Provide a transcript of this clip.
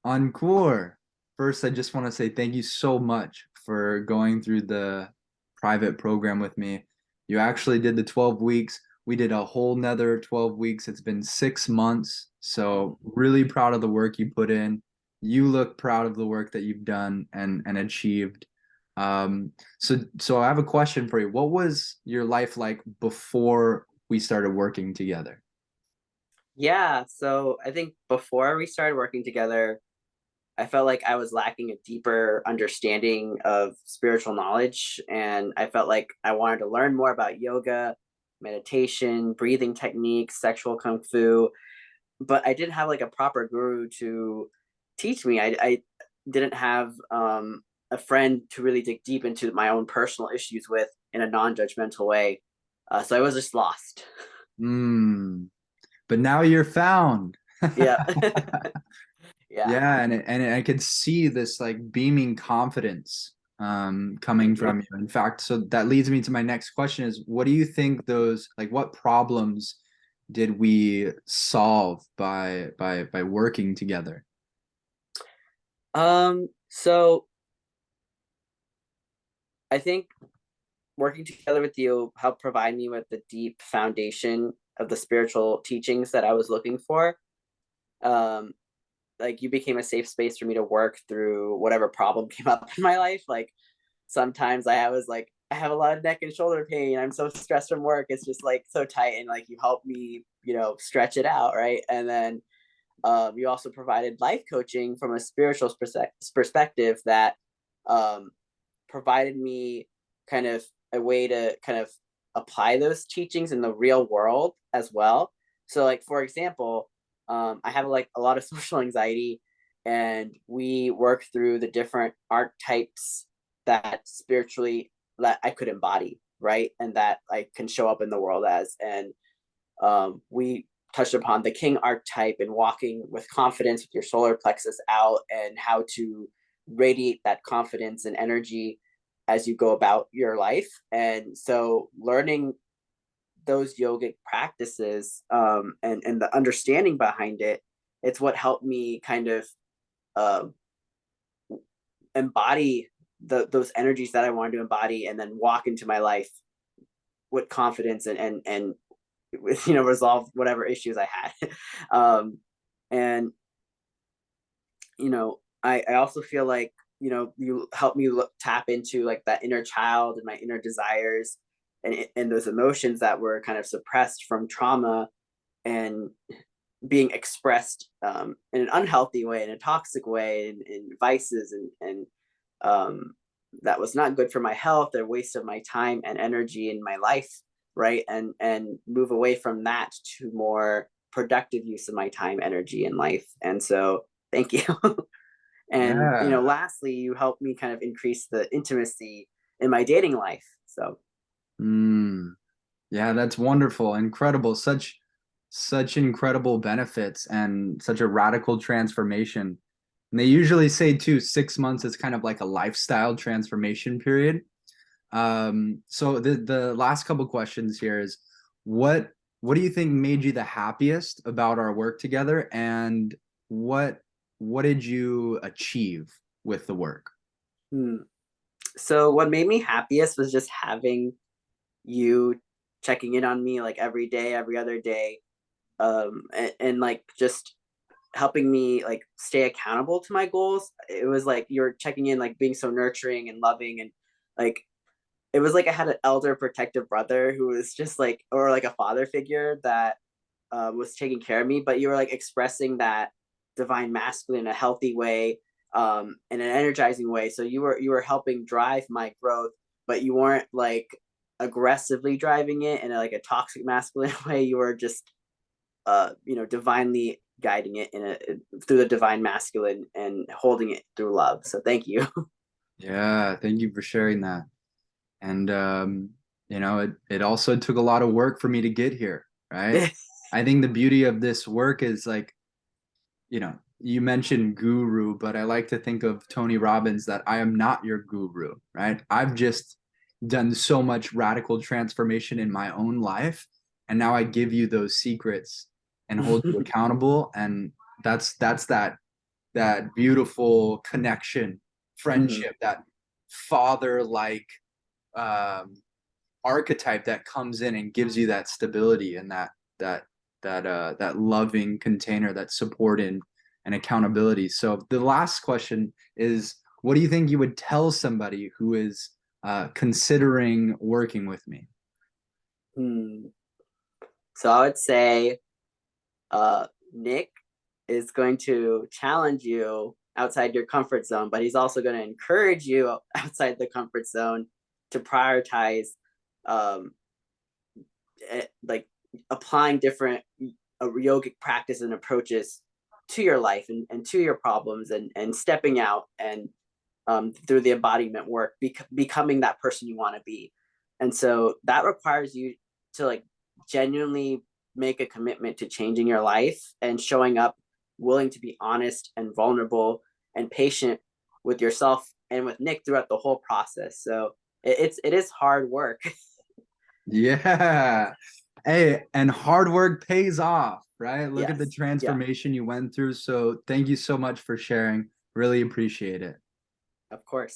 Ankur, first, I just want to say thank you so much for going through the private program with me. You actually did the 12 weeks. We did a whole nother 12 weeks. It's been 6 months. So really proud of the work you put in. You look proud of the work that you've done and achieved. So I have a question for you. What was your life like before we started working together? Yeah, so I think before we started working together, I felt like I was lacking a deeper understanding of spiritual knowledge. And I felt like I wanted to learn more about yoga, meditation, breathing techniques, sexual kung fu, but I didn't have like a proper guru to teach me. I didn't have a friend to really dig deep into my own personal issues with in a non judgmental way. So I was just lost. Hmm. But now you're found. Yeah. Yeah. Yeah, and I could see this like beaming confidence coming Thank you. from you. In fact, so that leads me to my next question is what do you think those like what problems did we solve by working together? So I think working together with you helped provide me with the deep foundation of the spiritual teachings that I was looking for. Um, like you became a safe space for me to work through whatever problem came up in my life. Like sometimes I was like, I have a lot of neck and shoulder pain. I'm so stressed from work. It's just like so tight. And like you helped me, stretch it out. Right. And then you also provided life coaching from a spiritual perspective that um, provided me kind of a way to kind of apply those teachings in the real world as well. So, like for example, I have like a lot of social anxiety, and we work through the different archetypes that spiritually that I could embody, right, and that I can show up in the world as. And we touched upon the king archetype and walking with confidence with your solar plexus out and how to radiate that confidence and energy as you go about your life. And so learning those yogic practices and the understanding behind it, it's what helped me kind of uh, embody those energies that I wanted to embody and then walk into my life with confidence and resolve whatever issues I had. And I also feel like you help me tap into like that inner child and my inner desires and those emotions that were kind of suppressed from trauma and being expressed in an unhealthy way, in a toxic way, in vices and um, that was not good for my health, a waste of my time and energy in my life, right? And move away from that to more productive use of my time, energy, and life. And so, thank you. And Yeah. lastly, you helped me kind of increase the intimacy in my dating life. So, Mm. Yeah, that's wonderful. Incredible. Such incredible benefits and such a radical transformation. And they usually say too, 6 months is kind of like a lifestyle transformation period. So the last couple questions here is what what do you think made you the happiest about our work together and what what did you achieve with the work? hmm. So what made me happiest was just having you checking in on me like every day, every other day, and like just helping me like stay accountable to my goals. It was like you're checking in, like being so nurturing and loving, and like it was like I had an elder protective brother who was just like, or like a father figure that was taking care of me. But you were like expressing that divine masculine in a healthy way, in an energizing way. So you were helping drive my growth, but you weren't like aggressively driving it in like a toxic masculine way. You were just divinely guiding it through the divine masculine and holding it through love. So thank you. Yeah, thank you for sharing that. And it also took a lot of work for me to get here, right? I think the beauty of this work is like, you mentioned guru, but I like to think of Tony Robbins that I am not your guru, right? I've just done so much radical transformation in my own life, and now I give you those secrets and hold you accountable, and that's that that beautiful connection, Hmm. friendship, that father like um, archetype that comes in and gives you that stability and that that loving container, that support and accountability. So the last question is, what do you think you would tell somebody who is considering working with me? Hmm. So I would say Nick is going to challenge you outside your comfort zone, but he's also going to encourage you outside the comfort zone to prioritize um, like applying different yogic practice and approaches to your life and to your problems and stepping out and through the embodiment work, becoming that person you want to be. And so that requires you to like genuinely make a commitment to changing your life and showing up willing to be honest and vulnerable and patient with yourself and with Nick throughout the whole process. So it is hard work. Yeah. Hey, and hard work pays off, right? Look at the Yes. Yeah, transformation you went through. So thank you so much for sharing. Really appreciate it. of course.